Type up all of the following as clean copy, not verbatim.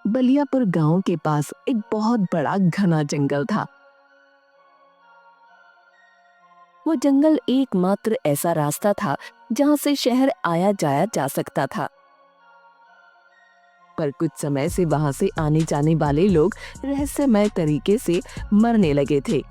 बलियापुर गांव के पास एक बहुत बड़ा घना जंगल था। वो जंगल एकमात्र ऐसा रास्ता था जहां से शहर आया जाया जा सकता था। पर कुछ समय से वहां से आने जाने वाले लोग रहस्यमय तरीके से मरने लगे थे।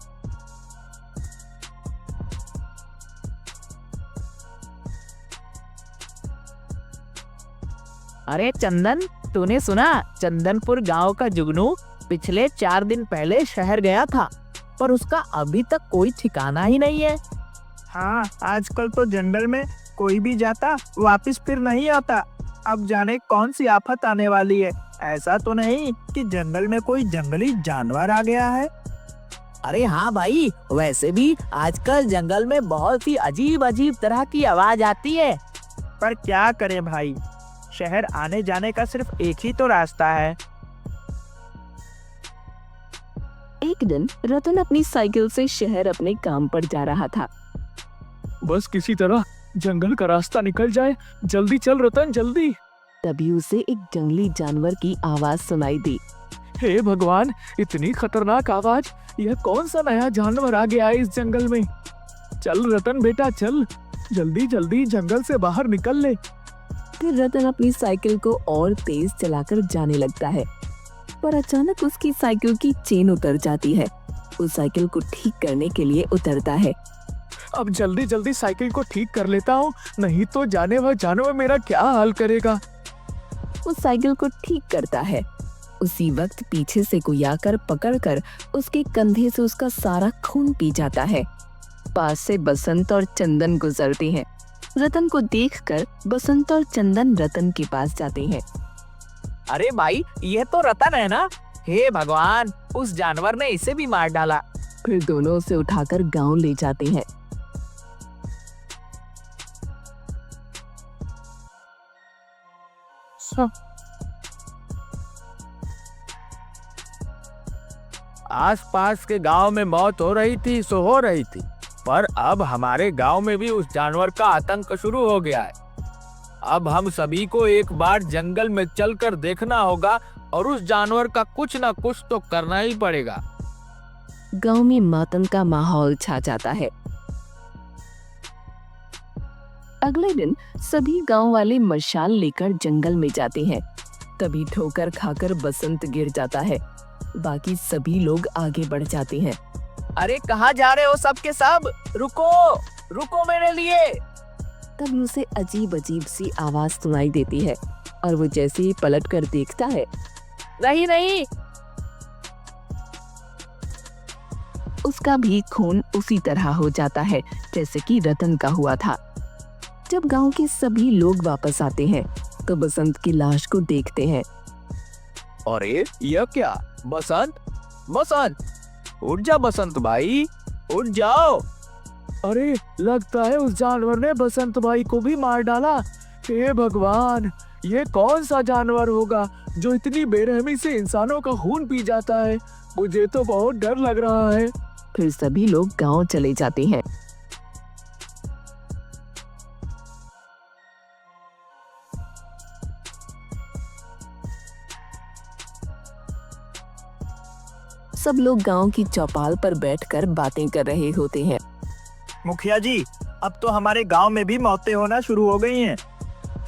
अरे चंदन, तूने सुना? चंदनपुर गांव का जुगनू पिछले 4 दिन पहले शहर गया था, पर उसका अभी तक कोई ठिकाना ही नहीं है। हाँ, आजकल तो जंगल में कोई भी जाता वापस फिर नहीं आता। अब जाने कौन सी आफत आने वाली है। ऐसा तो नहीं कि जंगल में कोई जंगली जानवर आ गया है। अरे हाँ भाई, वैसे भी आजकल जंगल में बहुत ही अजीब अजीब तरह की आवाज आती है। पर क्या करें भाई, शहर आने जाने का सिर्फ एक ही तो रास्ता है। एक दिन रतन अपनी साइकिल से शहर अपने काम पर जा रहा था। बस किसी तरह जंगल का रास्ता निकल जाए। जल्दी चल रतन, जल्दी। तभी उसे एक जंगली जानवर की आवाज सुनाई दी। हे भगवान, इतनी खतरनाक आवाज! यह कौन सा नया जानवर आ गया है इस जंगल में? चल रतन बेटा, चल जल्दी जल्दी जंगल से बाहर निकल ले। फिर रतन अपनी साइकिल को और तेज चलाकर जाने लगता है, पर अचानक उसकी साइकिल की चेन उतर जाती है। वो साइकिल को ठीक करने के लिए उतरता है। अब जल्दी जल्दी साइकिल को ठीक कर लेता हूँ, नहीं तो जाने वाला जानवर मेरा क्या हाल करेगा। वो साइकिल को ठीक करता है। उसी वक्त पीछे से कोई आकर पकड़कर उसके कंधे से उसका सारा खून पी जाता है। पास से बसंत और चंदन गुजरती हैं। रतन को देखकर बसंत और चंदन रतन के पास जाते हैं। अरे भाई, ये तो रतन है ना? हे भगवान, उस जानवर ने इसे भी मार डाला। फिर दोनों उसे उठाकर गांव ले जाते हैं। आसपास के गांव में मौत हो रही थी सो हो रही थी, पर अब हमारे गांव में भी उस जानवर का आतंक शुरू हो गया है। अब हम सभी को एक बार जंगल में चलकर देखना होगा और उस जानवर का कुछ न कुछ तो करना ही पड़ेगा। गांव में मातम का माहौल छा जाता है। अगले दिन सभी गांव वाले मशाल लेकर जंगल में जाते हैं। तभी ठोकर खाकर बसंत गिर जाता है। बाकी सभी लोग आगे बढ़ जाते हैं। अरे कहाँ जा रहे हो सब के सब? रुको रुको मेरे लिए। तभी उसे अजीब अजीब सी आवाज सुनाई देती है और वो जैसे ही पलट कर देखता है, नहीं नहीं। उसका भी खून उसी तरह हो जाता है जैसे कि रतन का हुआ था। जब गांव के सभी लोग वापस आते हैं तो बसंत की लाश को देखते हैं। अरे यह क्या? बसंत, बसंत, उठ जा बसंत भाई, उठ जाओ। अरे लगता है उस जानवर ने बसंत भाई को भी मार डाला। हे भगवान, ये कौन सा जानवर होगा जो इतनी बेरहमी से इंसानों का खून पी जाता है? मुझे तो बहुत डर लग रहा है। फिर सभी लोग गांव चले जाते हैं। सब लोग गांव की चौपाल पर बैठकर बातें कर रहे होते हैं। मुखिया जी, अब तो हमारे गांव में भी मौतें होना शुरू हो गई हैं।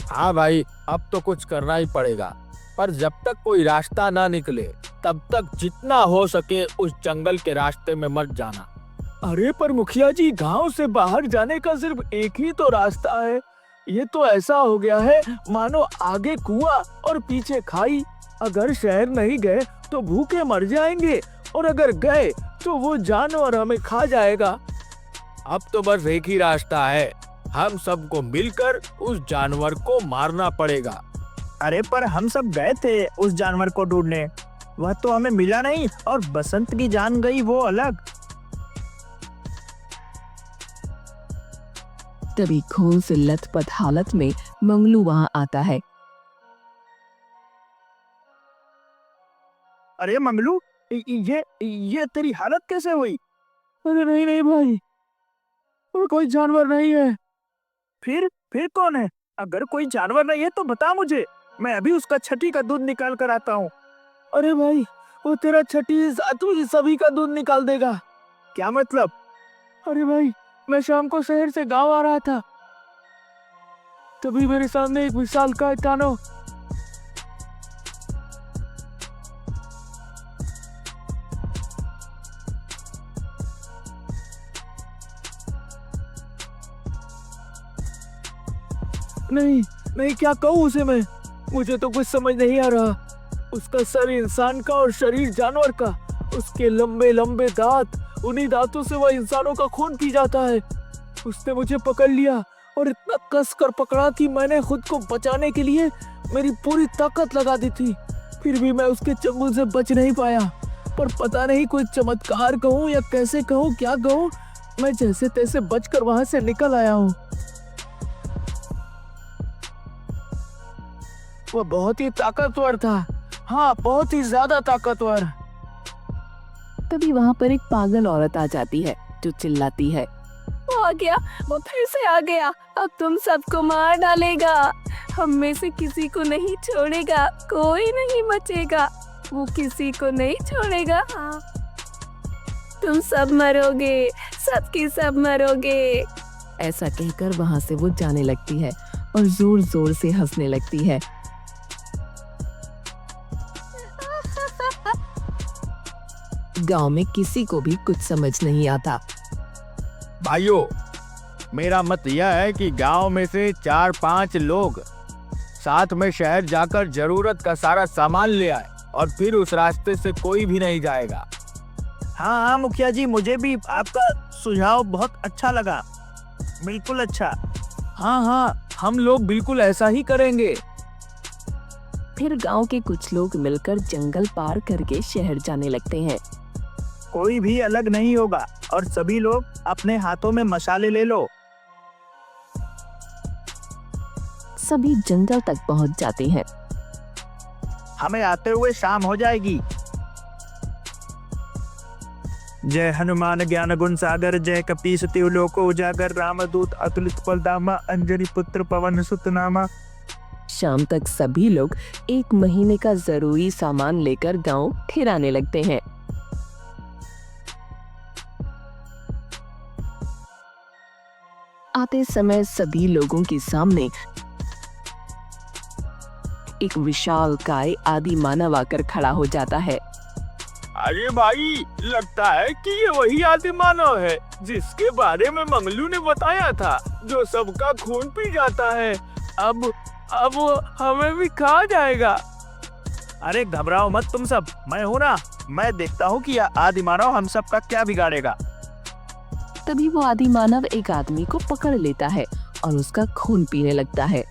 हाँ भाई, अब तो कुछ करना ही पड़ेगा, पर जब तक कोई रास्ता ना निकले तब तक जितना हो सके उस जंगल के रास्ते में मत जाना। अरे पर मुखिया जी, गांव से बाहर जाने का सिर्फ एक ही तो रास्ता है। ये तो ऐसा हो गया है मानो आगे कुआं और पीछे खाई। अगर शहर नहीं गए तो भूखे मर जाएंगे, और अगर गए तो वो जानवर हमें खा जाएगा। अब तो बस एक ही रास्ता है, हम सबको मिलकर उस जानवर को मारना पड़ेगा। अरे पर हम सब गए थे उस जानवर को ढूंढने, वह तो हमें मिला नहीं, और बसंत की जान गई वो अलग। तभी खून से लथपथ हालत में मंगलू वहां आता है। अरे मंगलू, ये तेरी हालत कैसे हुई? अरे नहीं नहीं भाई, और कोई जानवर नहीं है। फिर कौन है? अगर कोई जानवर नहीं है तो बता मुझे, मैं अभी उसका छठी का दूध निकाल कर आता हूँ। अरे भाई, वो तेरा छठी सातवीं सभी का दूध निकाल देगा। क्या मतलब? अरे भाई, मैं शाम को शहर से गांव आ रहा था, तभी मेरे सामने एक विशालकाय दानव नहीं नहीं, क्या कहूँ उसे मैं, मुझे तो कुछ समझ नहीं आ रहा। उसका सर इंसान का और शरीर जानवर का, उसके लंबे लंबे दांत, उन्हीं दांतों से वह इंसानों का खून पी जाता है। उसने मुझे पकड़ लिया और इतना कस कर पकड़ा कि मैंने खुद को बचाने के लिए मेरी पूरी ताकत लगा दी थी, फिर भी मैं उसके चंगुल से बच नहीं पाया। पर पता नहीं कोई चमत्कार कहूँ या कैसे कहूँ, क्या कहूँ, मैं जैसे तैसे बचकर वहां से निकल आया हूँ। वह बहुत ही ताकतवर था, हाँ बहुत ही ज्यादा ताकतवर। तभी वहाँ पर एक पागल औरत आ जाती है जो चिल्लाती है, वो आ गया, वो फिर से आ गया, अब तुम सबको मार डालेगा, हम में से किसी को नहीं छोड़ेगा, कोई नहीं बचेगा, वो किसी को नहीं छोड़ेगा, हाँ तुम सब मरोगे, सबके सब मरोगे। ऐसा कहकर वहाँ से वो जाने लगती है और जोर जोर से हंसने लगती है। गांव में किसी को भी कुछ समझ नहीं आता। भाइयों, मेरा मत यह है कि गांव में से 4-5 लोग साथ में शहर जाकर जरूरत का सारा सामान ले आए और फिर उस रास्ते से कोई भी नहीं जाएगा। हाँ हाँ मुखिया जी, मुझे भी आपका सुझाव बहुत अच्छा लगा, बिल्कुल अच्छा। हाँ हाँ, हम लोग बिल्कुल ऐसा ही करेंगे। फिर गांव के कुछ लोग मिलकर जंगल पार करके शहर जाने लगते हैं। कोई भी अलग नहीं होगा और सभी लोग अपने हाथों में मशाले ले लो। सभी जंगल तक पहुंच जाते हैं। हमें आते हुए शाम हो जाएगी। जय हनुमान ज्ञान गुण सागर, जय कपीस तिहु लोको उजागर, रामदूत अतुलित बलधामा, अंजनी पुत्र पवन सुत नामा। शाम तक सभी लोग 1 महीने का जरूरी सामान लेकर गांव फिर आने लगते हैं। आते समय सभी लोगों के सामने एक विशालकाय आदि मानव आकर खड़ा हो जाता है। अरे भाई, लगता है कि ये वही आदि मानव है जिसके बारे में मंगलू ने बताया था, जो सबका खून पी जाता है। अब हमें भी खा जाएगा। अरे घबराओ मत तुम सब, मैं हूं ना, मैं देखता हूं कि यह आदि मानव हम सबका क्या बिगाड़ेगा। तभी वो आदि मानव एक आदमी को पकड़ लेता है और उसका खून पीने लगता है।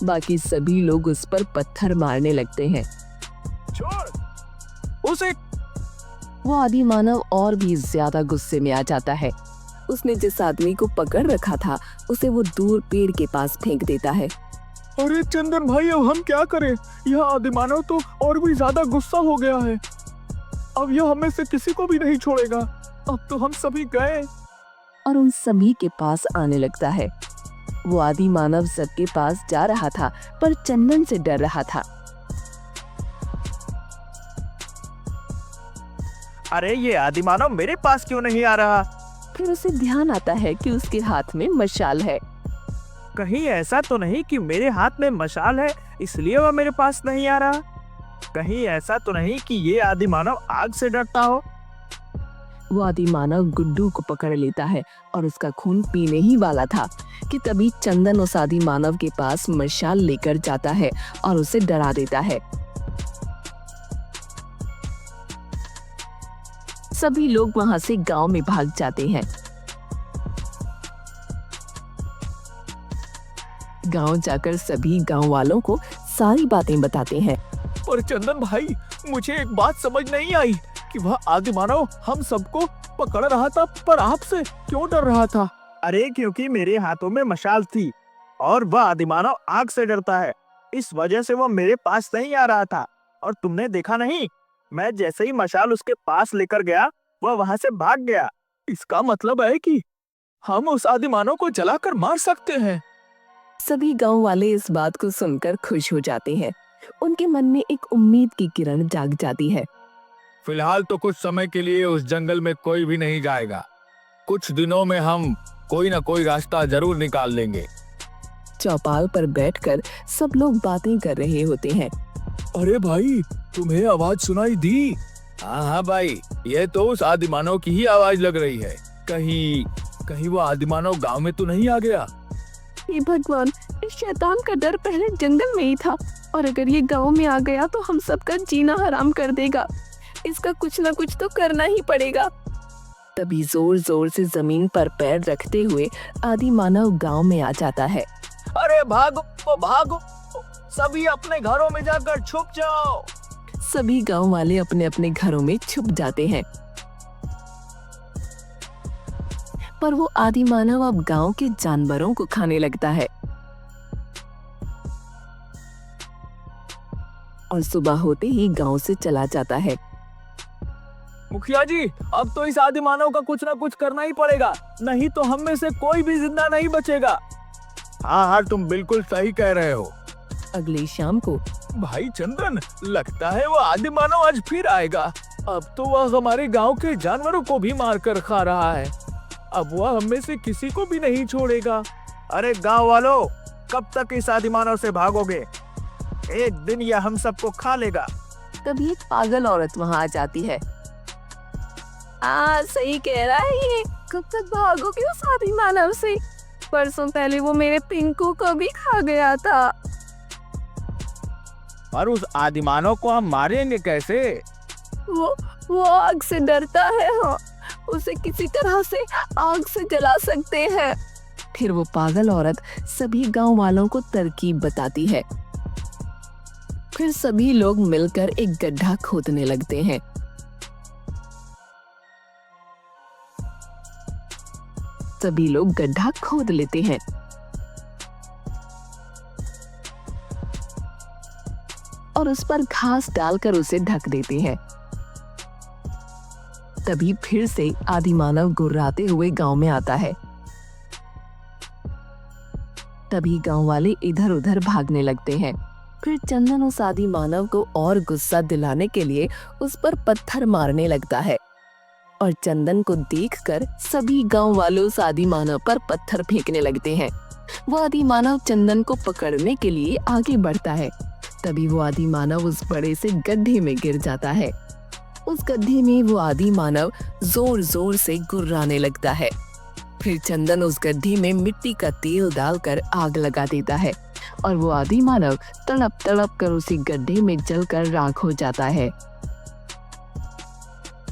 बाकी सभी लोग उस पर पत्थर मारने लगते हैं। छोड़ उसे। वो आदि मानव और भी ज्यादा गुस्से में आ जाता है। उसने जिस आदमी को पकड़ रखा था उसे वो दूर पेड़ के पास फेंक देता है। अरे चंदन भाई, अब हम क्या करें? यह आदि मानव तो और भी ज्यादा गुस्सा हो गया है। अब यह हमें से किसी को भी नहीं छोड़ेगा। अब तो हम सभी गए। और उन सभी के पास आने लगता है। वो आदि मानव सबके पास जा रहा था पर चंदन से डर रहा था। अरे ये आदि मानव मेरे पास क्यों नहीं आ रहा? फिर उसे ध्यान आता है कि उसके हाथ में मशाल है। कहीं ऐसा तो नहीं कि मेरे हाथ में मशाल है इसलिए वह मेरे पास नहीं आ रहा? कहीं ऐसा तो नहीं कि ये आदि मानव आग से डरता हो? वो आदि मानव गुड्डू को पकड़ लेता है और उसका खून पीने ही वाला था कि तभी चंदन उस आदि मानव के पास मशाल लेकर जाता है और उसे डरा देता है। सभी लोग वहां से गांव में भाग जाते हैं। गांव जाकर सभी गांव वालों को सारी बातें बताते हैं। पर चंदन भाई, मुझे एक बात समझ नहीं आई कि वह आदि मानव हम सबको पकड़ रहा था, पर आपसे क्यों डर रहा था? अरे क्योंकि मेरे हाथों में मशाल थी और वह आदि मानव आग से डरता है, इस वजह से वह मेरे पास नहीं आ रहा था। और तुमने देखा नहीं, मैं जैसे ही मशाल उसके पास लेकर गया वह वहां से भाग गया। इसका मतलब है कि हम उस आदि मानव को जलाकर मार सकते हैं। सभी गांव वाले इस बात को सुनकर खुश हो जाते हैं। उनके मन में एक उम्मीद की किरण जाग जाती है। फिलहाल तो कुछ समय के लिए उस जंगल में कोई भी नहीं जाएगा। कुछ दिनों में हम कोई ना कोई रास्ता जरूर निकाल लेंगे। चौपाल पर बैठकर सब लोग बातें कर रहे होते हैं। अरे भाई, तुम्हें आवाज सुनाई दी? हाँ हाँ भाई, ये तो उस आदिमानव की ही आवाज लग रही है। कहीं वो आदिमानव गांव में तो नहीं आ गया? हे भगवान, इस शैतान का डर पहले जंगल में ही था और अगर ये गांव में आ गया तो हम सबका जीना हराम कर देगा। इसका कुछ ना कुछ तो करना ही पड़ेगा। तभी जोर जोर से जमीन पर पैर रखते हुए आदिमानव गांव में आ जाता है। अरे भागो भागो, सभी अपने घरों में जाकर छुप जाओ। सभी गांव वाले अपने अपने घरों में छुप जाते हैं। पर वो आदिमानव अब गांव के जानवरों को खाने लगता है और सुबह होते ही गांव से चला जाता है। मुखिया जी, अब तो इस आदिमानव का कुछ ना कुछ करना ही पड़ेगा, नहीं तो हम में से कोई भी जिंदा नहीं बचेगा। हाँ हाँ, तुम बिल्कुल सही कह रहे हो। अगली शाम को भाई चंदन, लगता है वो आदिमानव आज फिर आएगा। अब तो वह हमारे गांव के जानवरों को भी मार कर खा रहा है। अब वह हम में से किसी को भी नहीं छोड़ेगा। अरे गांव वालों, कब तक इस आदिमानव से भागोगे? एक दिन यह हम सबको खा लेगा। तभी एक पागल औरत वहां आ जाती है। सही कह रहा है ये, कब तक भागोगे उस आदिमानव से? परसों पहले वो मेरे पिंकू को भी खा गया था। और उस आदिमानव को हम मारेंगे कैसे? वो आग से डरता है। हाँ, उसे किसी तरह से आग से जला सकते हैं। फिर वो पागल औरत सभी गांव वालों को तरकीब बताती है। फिर सभी लोग मिलकर एक गड्ढा खोदने लगते हैं। सभी लोग गड्ढा खोद लेते हैं और उस पर घास डालकर उसे ढक देते हैं। तभी फिर से आदिमानव गुर्राते हुए गांव में आता है। तभी गांव वाले इधर उधर भागने लगते हैं। फिर चंदन उस आदिमानव को और गुस्सा दिलाने के लिए उस पर पत्थर मारने लगता है और चंदन को देखकर सभी गांव वाले उस आदिमानव पर पत्थर फेंकने लगते हैं। वो आदिमानव चंदन को पकड़ने के लिए आगे बढ़ता है। तभी वो आदिमानव उस बड़े से गड्ढे में गिर जाता है। उस गड्ढे में वो आदिमानव जोर जोर से गुर्राने लगता है। फिर चंदन उस गड्ढे में मिट्टी का तेल डालकर आग लगा देता है और वो आदिमानव तड़प तड़प कर उसी गड्ढे में जलकर राख हो जाता है।